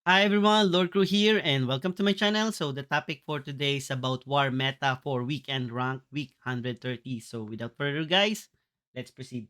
Hi everyone, Lord Crew here, and welcome to my channel. So the topic for today is about War Meta for Weekend Rank Week 130. So without further guys, let's proceed.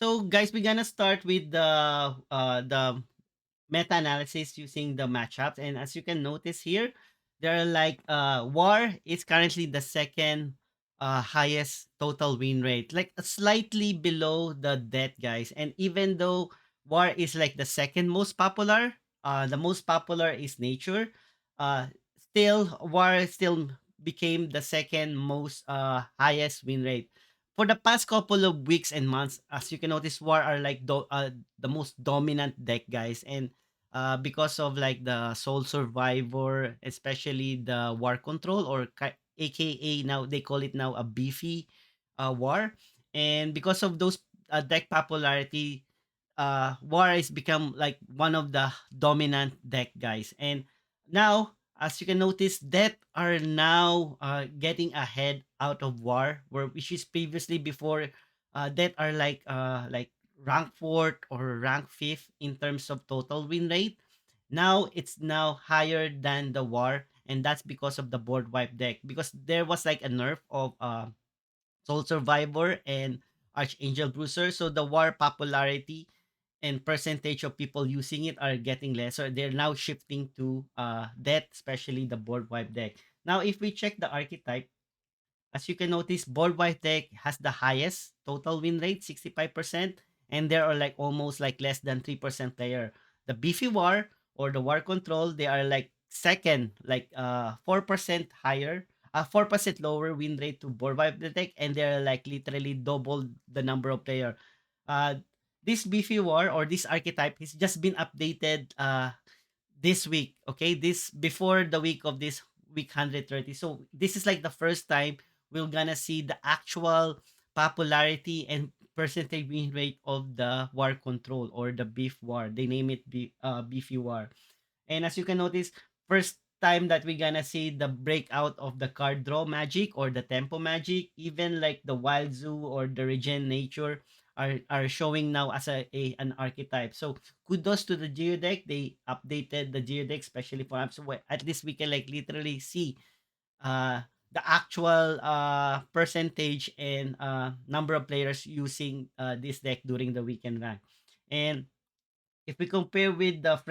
So guys, we're gonna start with the meta-analysis using the matchups. And as you can notice here, there are like War is currently the second highest total win rate, like slightly below the Death guys. And even though War is like the second most popular, the most popular is Nature. Uh, Still, War still became the second most highest win rate. For the past couple of weeks and months, as you can notice, War are like the most dominant deck, guys. And because of like the Soul Survivor, especially the War Control, or AKA now they call it now a beefy War. And because of those deck popularity, War has become like one of the dominant deck, guys. And now, as you can notice, Death are now getting ahead out of War, where which is previously before Death are like rank fourth or rank fifth in terms of total win rate. Now it's now higher than the War, and that's because of the board wipe deck. Because there was like a nerf of Soul Survivor and Archangel Bruiser, so the War popularity and percentage of people using it are getting lesser. They're now shifting to Death, especially the board wipe deck. Now, if we check the archetype, as you can notice, Board Wipe deck has the highest total win rate, 65%, and there are like almost like less than 3% player. The Beefy War or the War Control, they are like second, like 4% higher, 4% lower win rate to Board Wipe the deck, and they're like literally double the number of player. Uh, this Beefy War or this archetype has just been updated this week, okay? This before the week of this week 130. So this is like the first time we're gonna see the actual popularity and percentage win rate of the War Control or the Beef War. They name it Beefy War. And as you can notice, first time that we're gonna see the breakout of the card draw magic or the tempo magic, even like the wild zoo or the regen nature are showing now as an archetype. So kudos to the geodeck. They updated the geodeck, especially for apps. So at least we can like literally see uh the actual percentage and number of players using this deck during the weekend rank. And if we compare with the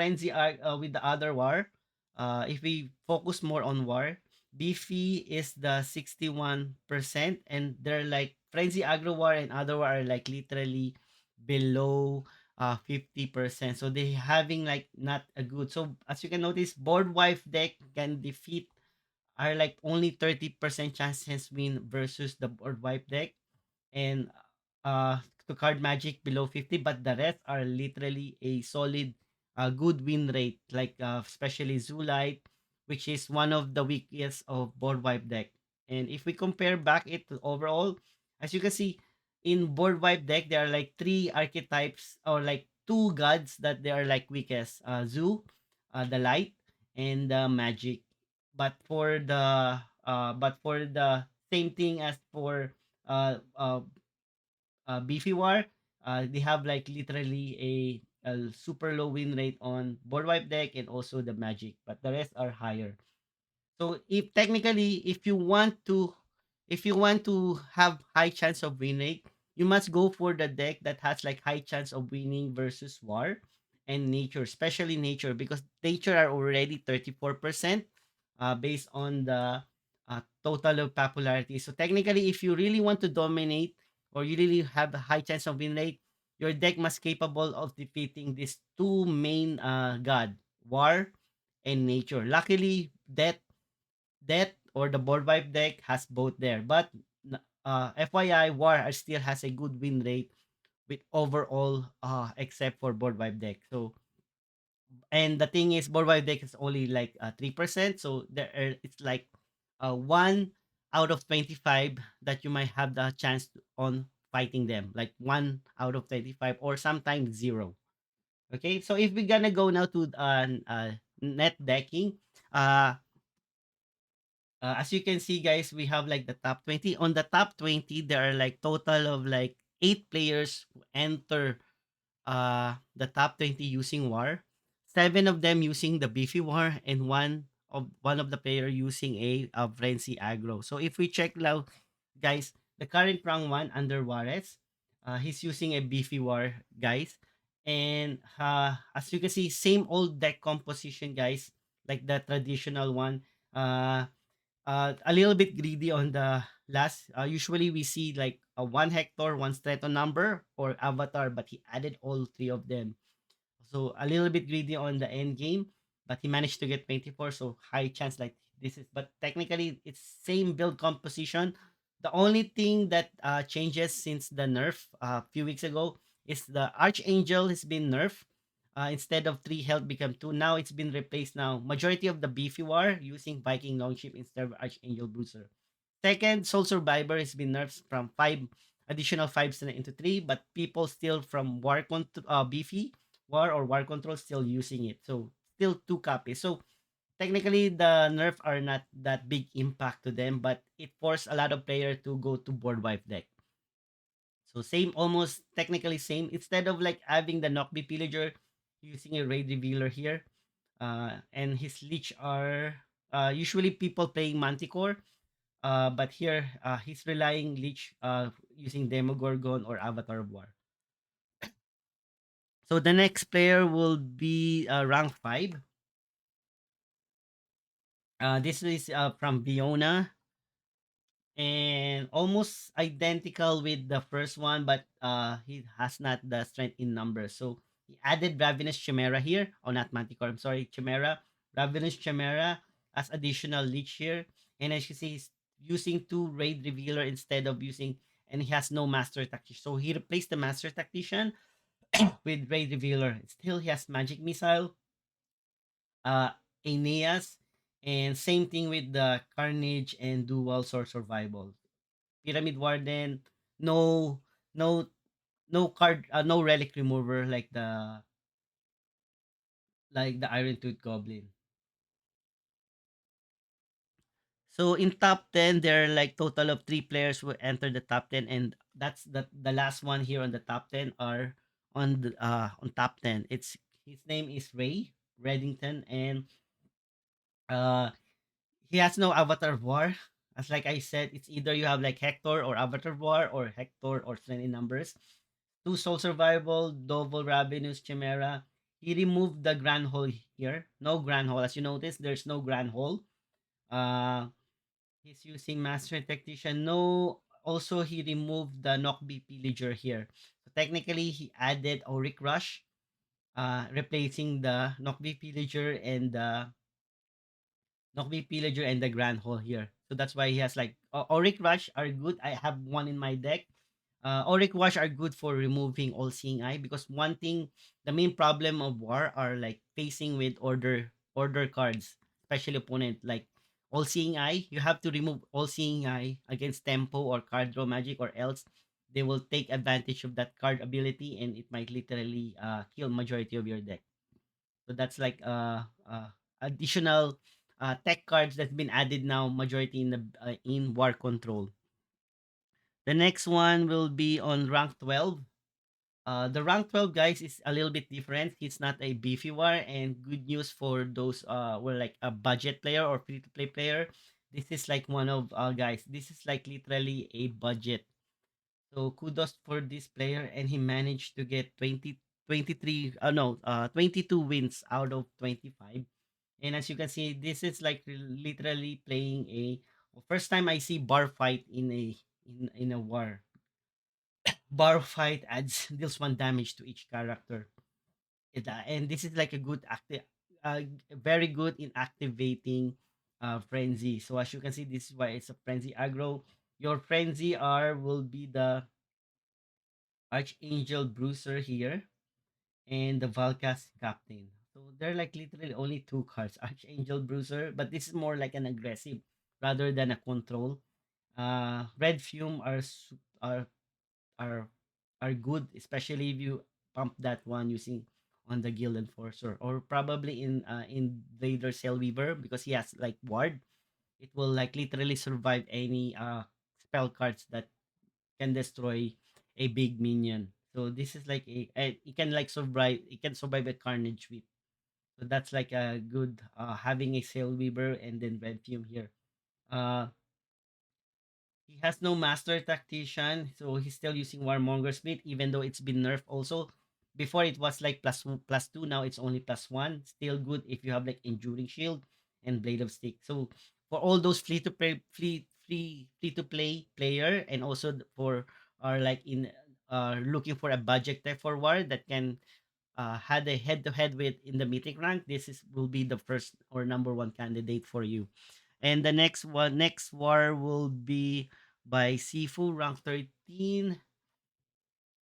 with the other war, if we focus more on war, beefy is the 61%, and they're like frenzy aggro war and other war are like literally below 50%. So they having like not a good. So as you can notice, board wife deck can defeat are like only 30% chances win versus the board wipe deck, and uh to card magic below 50, but the rest are literally a solid good win rate, like especially Zoolite, which is one of the weakest of board wipe deck. And if we compare back it to overall, as you can see, in board wipe deck there are like three archetypes or like two gods that they are like weakest, Zoo, the light, and the magic. But for the same thing as for uh, uh, Beefy War, they have like literally a super low win rate on board wipe deck and also the magic, but the rest are higher. So if technically, if you want to have high chance of winning, you must go for the deck that has like high chance of winning versus war and nature, especially nature, because nature are already 34% based on the total of popularity. So technically, if you really want to dominate or you really have a high chance of win rate, your deck must capable of defeating these two main god, war and nature. Luckily, Death or the board wipe deck has both there. But FYI, War still has a good win rate with overall except for board wipe deck. So and the thing is board wipe deck is only like 3%. So it's like 1 out of 25 that you might have the chance on fighting them. Like 1 out of 25 or sometimes 0. Okay, so if we're gonna go now to net decking, uh as you can see, guys, we have like the top 20. On the top 20, there are like total of like 8 players who enter the top 20 using war. 7 of them using the beefy war, and one of the player using a frenzy aggro. So if we check now, guys, the current rank one under Juarez, he's using a beefy war, guys. And as you can see, same old deck composition, guys, like the traditional one. Uh, a little bit greedy on the last. Usually we see like a one Hector, one Streto number or Avatar, but he added all three of them. So a little bit greedy on the end game, but he managed to get 24. So high chance like this is, but technically it's same build composition. The only thing that changes since the nerf a few weeks ago is the Archangel has been nerfed. Instead of 3 health become 2. Now it's been replaced now. Majority of the beefy war using Viking Longship instead of Archangel Bruiser. Second, Soul Survivor has been nerfed from 5 additional 5 into 3, but people still from Beefy War or War Control still using it. So still 2 copies. So technically the nerf are not that big impact to them, but it forced a lot of players to go to board wipe deck. So same, almost technically same. Instead of like having the Knockby Pillager using a Raid Revealer here, and his leech are usually people playing Manticore. But here, he's relying leech using Demogorgon or Avatar of War. So the next player will be rank 5. This is from Viona, and almost identical with the first one, but he has not the strength in numbers. So he added Ravenous Chimera here, or not Manticore, I'm sorry, Chimera. Ravenous Chimera as additional leech here. And as you see, he's using 2 Raid Revealer instead of using, and he has no Master Tactician. So he replaced the Master Tactician with Raid Revealer. Still, he has Magic Missile, uh, Aeneas, and same thing with the Carnage and Dual Sword Survival. Pyramid Warden, no no no card no relic remover like the Iron Tooth Goblin. So in top 10 there are like total of 3 players who enter the top 10, and that's the last one here on the top 10 are on top 10. It's his name is Ray Reddington, and uh he has no Avatar War. As like I said, it's either you have like Hector or Avatar War or Hector or Strength in Numbers. 2 Soul Survival, Double Ravenous Chimera. He removed the Grand Hole here. No Grand Hole. As you notice, there's no Grand Hole. Uh, he's using Master Tactician. No, also he removed the Knockby Pillager here. So technically, he added Auric Rush, replacing the Knockby Pillager and the Knockby Pillager and the Grand Hole here. So that's why he has like Auric Rush are good. I have one in my deck. Auric Wash are good for removing All Seeing Eye, because one thing, the main problem of War are like facing with order cards, especially opponent like All Seeing Eye. You have to remove All Seeing Eye against Tempo or Card Draw Magic, or else they will take advantage of that card ability and it might literally kill majority of your deck. So that's like additional tech cards that's been added now, majority in the in War Control. The next one will be on rank 12. The rank 12 guys is a little bit different. He's not a beefy war, and good news for those were like a budget player or free to play player. This is like one of guys. This is like literally a budget. So kudos for this player, and he managed to get 23 no 22 wins out of 25. And as you can see, this is like literally playing a first time I see bar fight in a war. Bar fight adds deals 1 damage to each character. And this is like a good active, very good in activating frenzy. So as you can see, this is why it's a frenzy aggro. Your frenzy R will be the Archangel Bruiser here and the Valkas Captain. So they're like literally only 2 cards, Archangel Bruiser, but this is more like an aggressive rather than a control. Red Fume are are are good, especially if you pump that one using on the Guild Enforcer, or probably in Vader Weaver, because he has like ward. It will like literally survive any spell cards that can destroy a big minion. So this is like a it can like survive. It can survive a carnage whip. So that's like a good having a sail weaver and then red fume here. Uh, he has no master tactician, so he's still using Warmonger Split, even though it's been nerfed also. Before it was like plus two, now it's only plus one. Still good if you have like Enduring Shield and Blade of Stick. So for all those free to play player, and also for are like in looking for a budget tech for war that can had a head to head with in the mythic rank, this is will be the first or number one candidate for you. And the next war will be by Sifu, rank 13.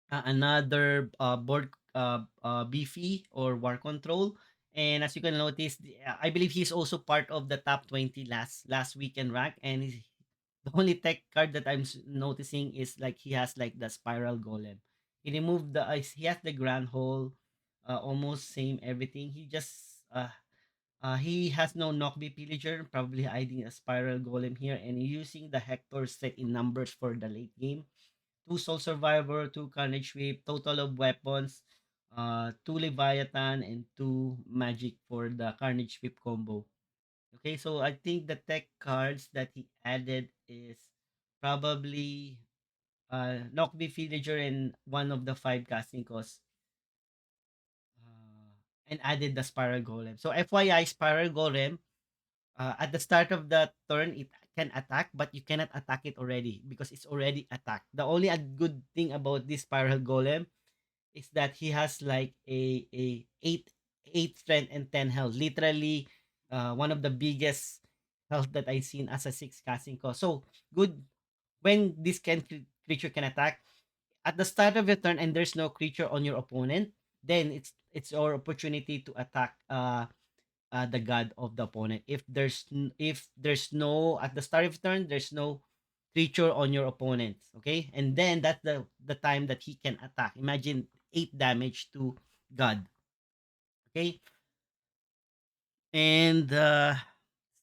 Another board beefy or war control. And as you can notice, I believe he's also part of the top 20 last weekend rank. And the only tech card that I'm noticing is like he has like the spiral golem. He removed the he has the grand hole, almost same everything. He has no Knockby Pillager, probably hiding a Spiral Golem here, and using the Hector set in numbers for the late game. Two Soul Survivor, two Carnage Sweep, total of weapons, two Leviathan, and two Magic for the Carnage Sweep combo. Okay, so I think the tech cards that he added is probably Knockby Pillager and one of the five casting costs. And added the Spiral Golem. So FYI, Spiral Golem, at the start of the turn, it can attack, but you cannot attack it already because it's already attacked. The only good thing about this Spiral Golem is that he has like a eight strength and 10 health. Literally, one of the biggest health that I've seen as a six casting cost. So good when this creature can attack at the start of your turn and there's no creature on your opponent, then it's your opportunity to attack the god of the opponent. If there's no at the start of turn, there's no creature on your opponent. Okay, and then that's the time that he can attack. Imagine 8 damage to god. Okay, and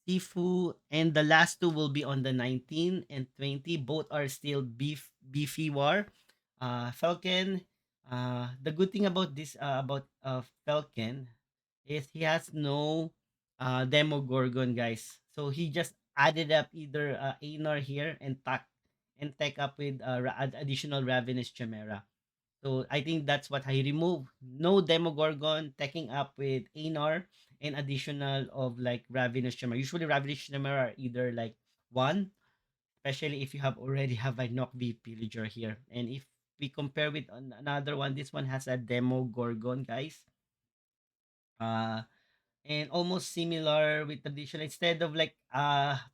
Sifu and the last two will be on the 19 and 20. Both are still beefy war. Falcon. The good thing about this about Falcon is he has no Demogorgon, guys. So he just added up either Anar here and take up with additional Ravenous Chimera. So I think that's what I remove. No Demogorgon, taking up with Anar and additional of like Ravenous Chimera. Usually Ravenous Chimera are either like one, especially if you have already have a Knockby Pillager here. And if we compare with another one, this one has a Demogorgon, guys. Uh, and almost similar with traditional. Instead of like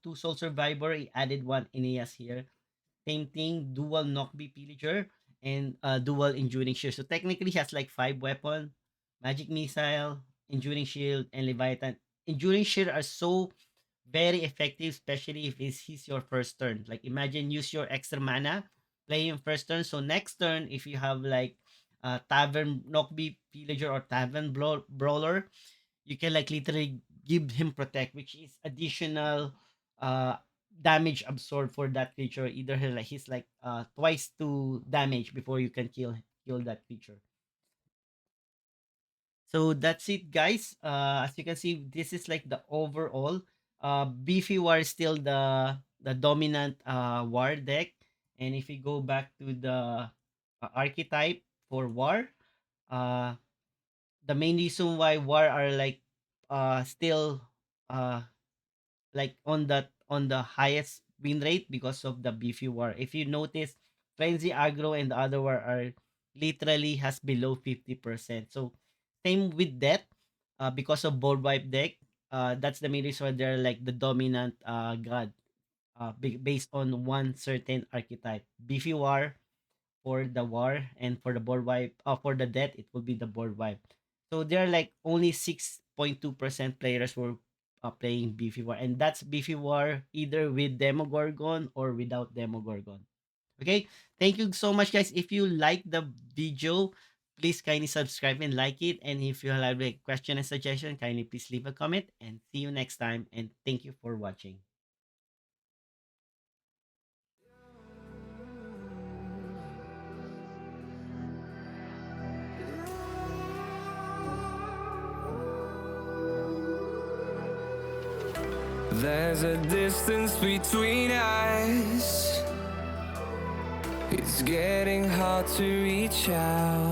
two Soul Survivor, he added one Aeneas here. Same thing, dual Knockby Pillager and dual Enduring Shield. So technically he has like 5 weapon, Magic Missile, Enduring Shield, and Leviathan. Enduring Shield are so very effective, especially if it's your first turn. Like imagine use your extra mana, play your first turn. So next turn, if you have like Tavern Knockby Pillager or Tavern Brawler, you can like literally give him protect, which is additional uh damage absorbed for that creature. Either he's like twice to damage before you can kill that creature. So that's it, guys. As you can see, this is like the overall. Beefy War is still the dominant war deck, and if we go back to the archetype for war, uh, the main reason why war are like still uh like on the highest win rate because of the beefy war. If you notice, frenzy aggro and the other war are literally has below 50%. So same with that, because of board wipe deck, that's the main reason why they're like the dominant god, based on one certain archetype. Beefy war for the war, and for the board wipe, for the death, it will be the board wipe. So there are like only 6.2% players who are playing Beefy War, and that's Beefy War either with Demogorgon or without Demogorgon. Okay, thank you so much, guys. If you like the video, please kindly subscribe and like it. And if you have a question and suggestion, kindly please leave a comment. And see you next time. And thank you for watching. There's a distance between us. It's getting hard to reach out.